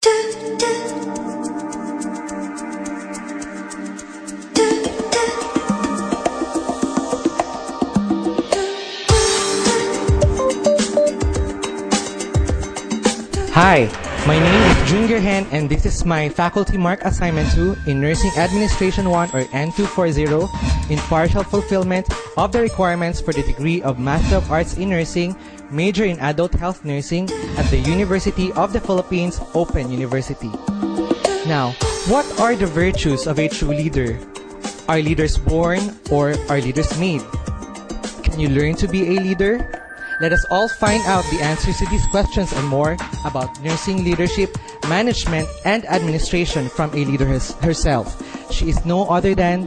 Hi, my name is Guirjen, and this is my Faculty Mark Assignment 2 in Nursing Administration 1 or N240 in partial fulfillment of the requirements for the degree of Master of Arts in Nursing, major in Adult Health Nursing at the University of the Philippines Open University. Now, what are the virtues of a true leader? Are leaders born or are leaders made? Can you learn to be a leader? Let us all find out the answers to these questions and more about nursing leadership, management, and administration from a leader herself. She is no other than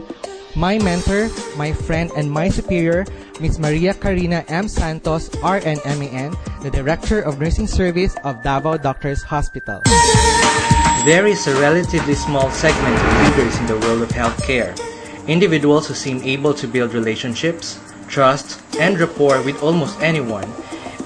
my mentor, my friend, and my superior, Ms. Maria Karina M. Santos, RN-MAN, the Director of Nursing Service of Davao Doctors Hospital. There is a relatively small segment of leaders in the world of healthcare. Individuals who seem able to build relationships, trust, and rapport with almost anyone,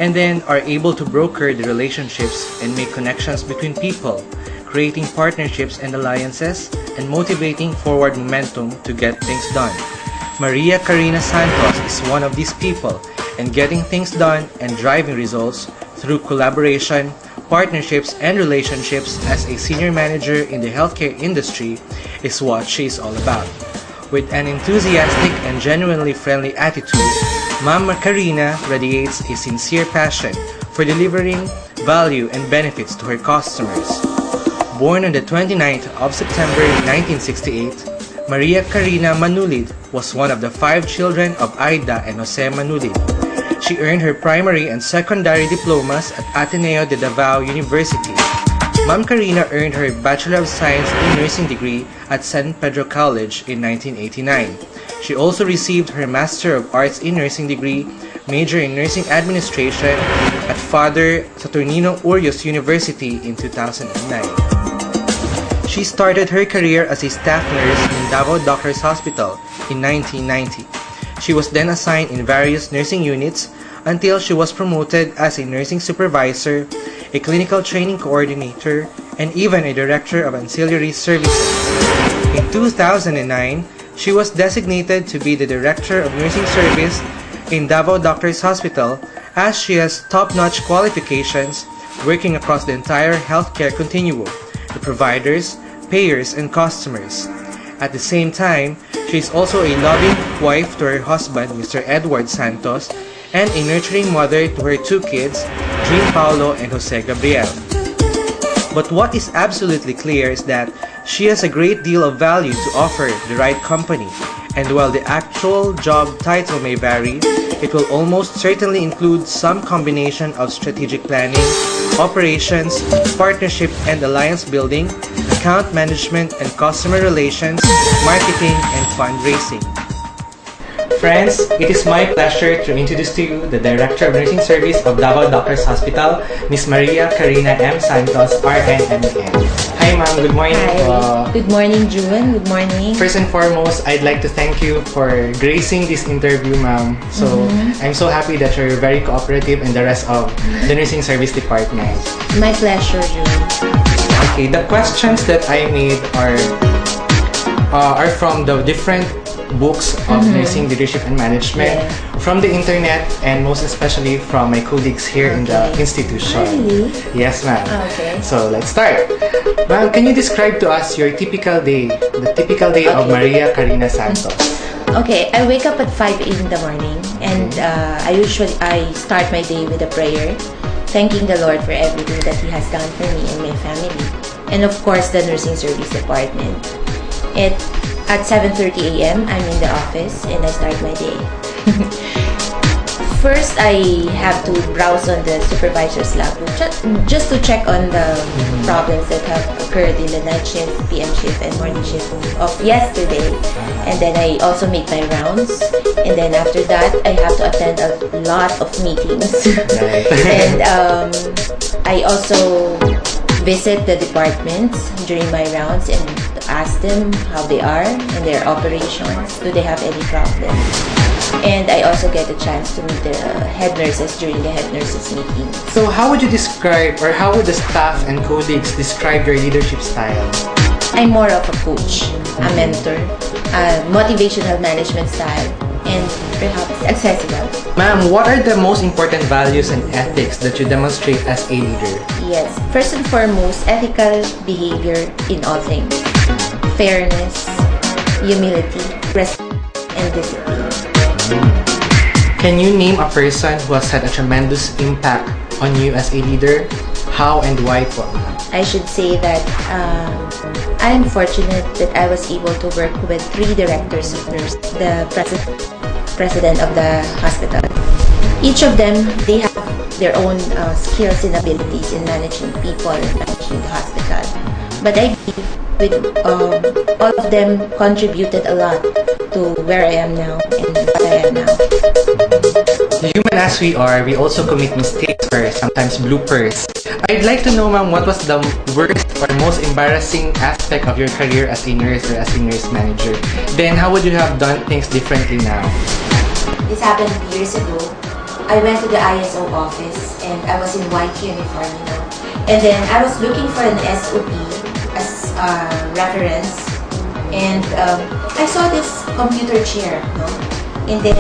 and then are able to broker the relationships and make connections between people, creating partnerships and alliances, and motivating forward momentum to get things done. Maria Karina Santos is one of these people, and getting things done and driving results through collaboration, partnerships, and relationships as a senior manager in the healthcare industry is what she is all about. With an enthusiastic and genuinely friendly attitude, Ma'am Karina radiates a sincere passion for delivering value and benefits to her customers. Born on the 29th of September 1968, Maria Karina Manulid was one of the 5 children of Aida and Jose Manulid. She earned her primary and secondary diplomas at Ateneo de Davao University. Ma'am Karina earned her Bachelor of Science in Nursing degree at San Pedro College in 1989. She also received her Master of Arts in Nursing degree, major in Nursing Administration at Father Saturnino Urios University in 2009. She started her career as a staff nurse in Davao Doctors Hospital in 1990. She was then assigned in various nursing units until she was promoted as a nursing supervisor, a clinical training coordinator, and even a director of ancillary services. In 2009, she was designated to be the director of nursing service in Davao Doctors Hospital as she has top-notch qualifications working across the entire healthcare continuum, the providers, payers, and customers. At the same time, she is also a loving wife to her husband, Mr. Edward Santos, and a nurturing mother to her 2 kids, Jean Paulo and Jose Gabriel. But what is absolutely clear is that she has a great deal of value to offer the right company, and while the actual job title may vary, it will almost certainly include some combination of strategic planning, operations, partnership and alliance building, account management and customer relations, marketing, and fundraising. Friends, it is my pleasure to introduce to you the Director of Nursing Service of Davao Doctors Hospital, Ms. Maria Karina M. Santos, RN-MAN. Hi ma'am, good morning. Hi. Good morning, June. Good morning. First and foremost, I'd like to thank you for gracing this interview, ma'am. So, I'm so happy that you're very cooperative and the rest of the Nursing Service Department. My pleasure, June. Okay, the questions that I made are from the different books of nursing leadership and management, from the internet, and most especially from my colleagues here in the institution. Really? Yes, ma'am. Okay. So let's start. Ma'am, can you describe to us your typical day, the typical day of Maria Karina Santos? Okay, I wake up at 5 in the morning, and I start my day with a prayer, thanking the Lord for everything that He has done for me and my family, and of course the nursing service department. At 7:30 a.m. I'm in the office and I start my day. First, I have to browse on the supervisor's logbook just to check on the problems that have occurred in the night shift, PM shift, and morning shift of yesterday. And then I also make my rounds. And then after that, I have to attend a lot of meetings. And I also visit the departments during my rounds and ask them how they are and their operations. Do they have any problems? And I also get a chance to meet the head nurses during the head nurses meeting. So how would you describe, or how would the staff and colleagues describe your leadership style? I'm more of a coach, a mentor, a motivational management style, and perhaps accessible. Ma'am, what are the most important values and ethics that you demonstrate as a leader? Yes, first and foremost, ethical behavior in all things. Fairness, humility, respect, and discipline. Can you name a person who has had a tremendous impact on you as a leader? How and why po? I should say that I am fortunate that I was able to work with 3 directors of nurse, the president of the hospital. Each of them, they have their own skills and abilities in managing people and managing the hospital. But I believe with all of them contributed a lot to where I am now and what I am now. Human as we are, we also commit mistakes or sometimes bloopers. I'd like to know, ma'am, what was the worst or most embarrassing aspect of your career as a nurse or as a nurse manager? Then how would you have done things differently now? This happened years ago. I went to the ISO office and I was in white uniform, you know. And then I was looking for an SOP as reference, and I saw this computer chair, no, and then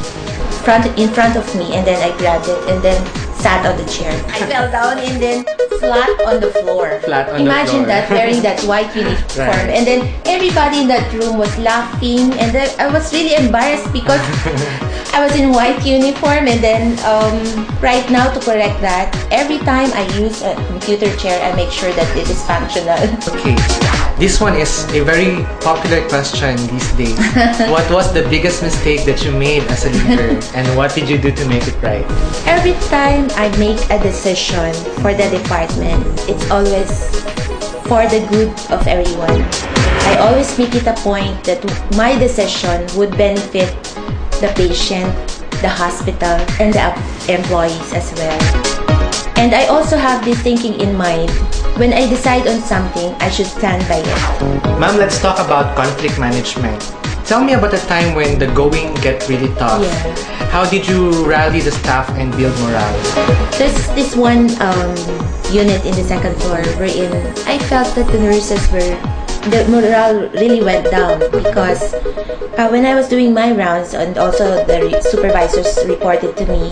in front of me, and then I grabbed it and then sat on the chair. I fell down and then flat on the floor. Imagine that, wearing that white uniform, Right. and then everybody in that room was laughing, and then I was really embarrassed because I was in white uniform. And then right now, to correct that, every time I use a computer chair, I make sure that it is functional. Okay, this one is a very popular question these days. What was the biggest mistake that you made as a leader, and what did you do to make it right? Every time I make a decision for the department, it's always for the good of everyone. I always make it a point that my decision would benefit the patient, the hospital, and the employees as well. And I also have this thinking in mind. When I decide on something, I should stand by it. Ma'am, let's talk about conflict management. Tell me about a time when the going get really tough. Yeah. How did you rally the staff and build morale? There's this one unit in the second floor wherein I felt that the morale really went down because when I was doing my rounds, and also the supervisors reported to me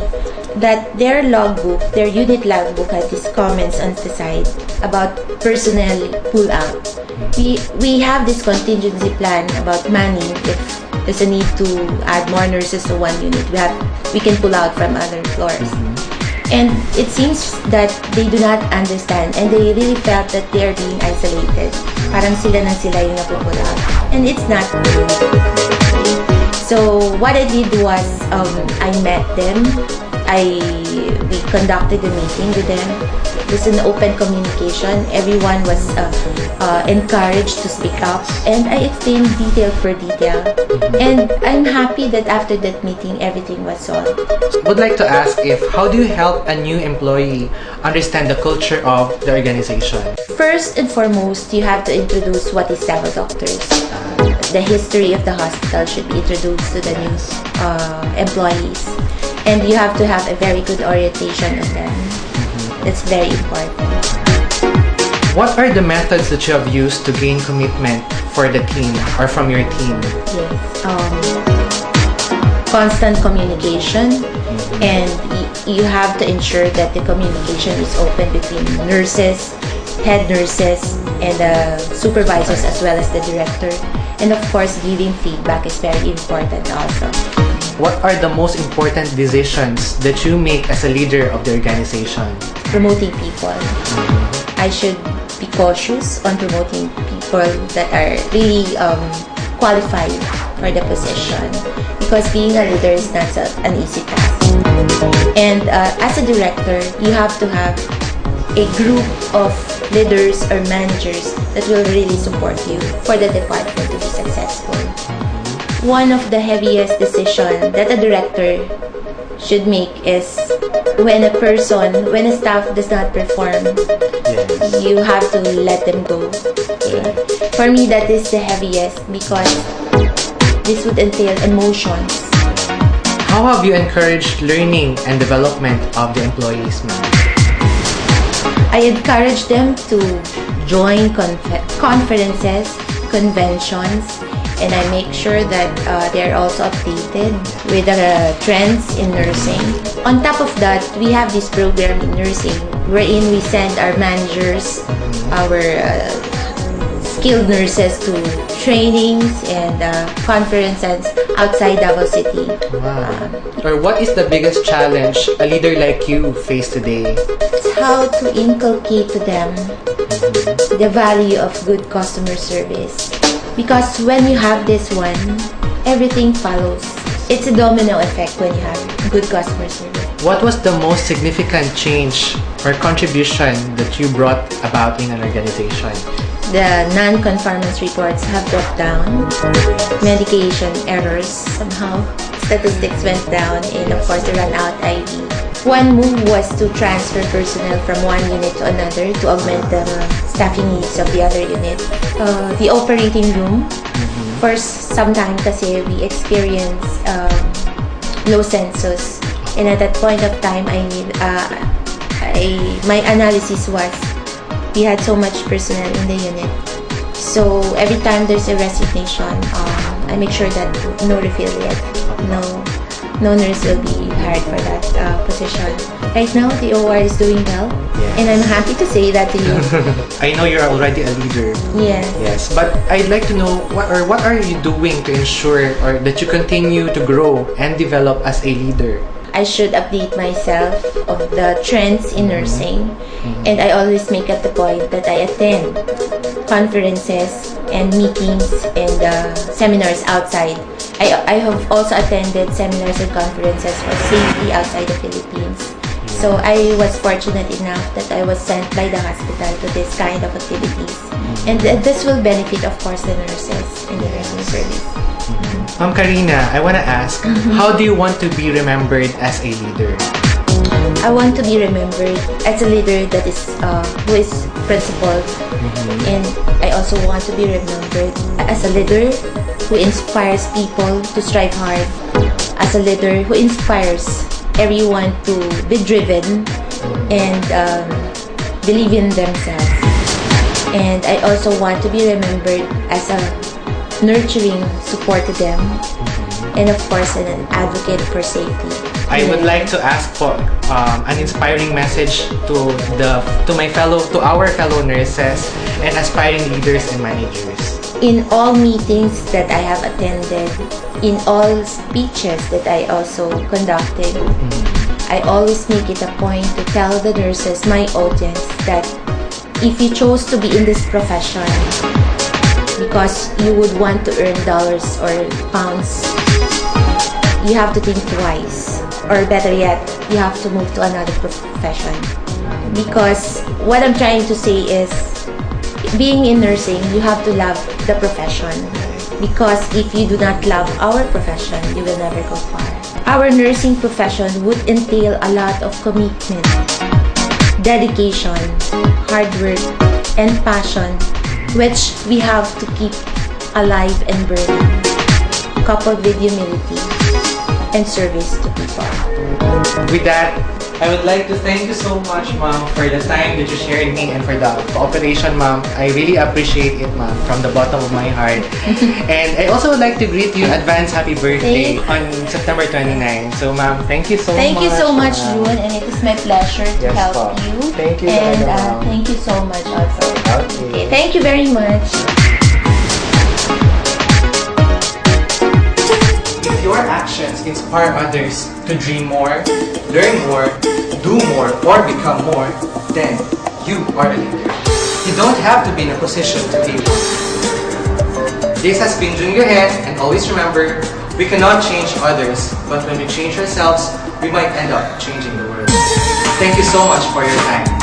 that their logbook, their unit logbook, had these comments on the side about personnel pull out. We have this contingency plan about manning. If there's a need to add more nurses to one unit, we can pull out from other floors. And it seems that they do not understand, and they really felt that they are being isolated. Parang sila yung napupull out. And it's not. So what I did was, I met them. We conducted a meeting with them. It was an open communication. Everyone was encouraged to speak up, and I explained detail per detail. And I'm happy that after that meeting, everything was solved. Would like to ask how do you help a new employee understand the culture of the organization? First and foremost, you have to introduce what is Davao Doctors. The history of the hospital should be introduced to the new employees. And you have to have a very good orientation on them. That's very important. What are the methods that you have used to gain commitment for the team or from your team? Yes. Constant communication, and you have to ensure that the communication is open between nurses, head nurses, and the supervisors as well as the director. And of course, giving feedback is very important also. What are the most important decisions that you make as a leader of the organization? Promoting people. I should be cautious on promoting people that are really qualified for the position, because being a leader is not an easy task. And as a director, you have to have a group of leaders or managers that will really support you for the department to be successful. One of the heaviest decisions that a director should make is when a staff does not perform, you have to let them go. Okay? For me, that is the heaviest, because this would entail emotions. How have you encouraged learning and development of the employees, ma'am? I encourage them to join conferences, conventions, and I make sure that they're also updated with the trends in nursing. On top of that, we have this program in nursing wherein we send our managers, our skilled nurses to trainings and conferences outside Davao City. Wow. Or what is the biggest challenge a leader like you face today? It's how to inculcate to them the value of good customer service. Because when you have this one, everything follows. It's a domino effect when you have good customer service. What was the most significant change or contribution that you brought about in an organization? The non-conformance reports have dropped down. Medication errors somehow. Statistics went down, and of course the run-out IV. One move was to transfer personnel from one unit to another to augment the staffing needs of the other unit. The operating room, for some time kasi we experienced low census, and at that point of time my analysis was we had so much personnel in the unit. So every time there's a resignation, I make sure that no refill yet. No nurse will be hired for that position. Right now, the OR is doing well, and I'm happy to say that to you. I know you're already a leader. Yes. Yes, but I'd like to know what are you doing to ensure or that you continue to grow and develop as a leader? I should update myself of the trends in nursing, and I always make it the point that I attend conferences and meetings and seminars outside. I have also attended seminars and conferences for safety outside the Philippines. So I was fortunate enough that I was sent by the hospital to this kind of activities. And this will benefit, of course, the nurses and the nursing service. Ma'am Karina, I want to ask, how do you want to be remembered as a leader? I want to be remembered as a leader that is who is principled, and I also want to be remembered as a leader who inspires people to strive hard, as a leader who inspires everyone to be driven and believe in themselves. And I also want to be remembered as a nurturing support to them, and of course an advocate for safety. I would like to ask for an inspiring message to our fellow nurses and aspiring leaders and managers. In all meetings that I have attended, in all speeches that I also conducted, I always make it a point to tell the nurses, my audience, that if you chose to be in this profession because you would want to earn dollars or pounds, you have to think twice, or better yet, you have to move to another profession. Because what I'm trying to say is, being in nursing, you have to love the profession. Because if you do not love our profession, you will never go far. Our nursing profession would entail a lot of commitment, dedication, hard work, and passion, which we have to keep alive and burning, coupled with humility and service to people. With that, I would like to thank you so much, ma'am, for the time that you shared me and for the cooperation, ma'am. I really appreciate it, ma'am, from the bottom of my heart. And I also would like to greet you advance happy birthday on September 29. So, ma'am, thank you so much. Thank you so much, June, and it is my pleasure to help you. Thank you, and ma'am. thank you so much also. Okay. Thank you very much. If your actions inspire others to dream more, learn more, do more, or become more, then you are a leader. You don't have to be in a position to be one. This has been Jhune Huyo, and always remember, we cannot change others, but when we change ourselves, we might end up changing the world. Thank you so much for your time.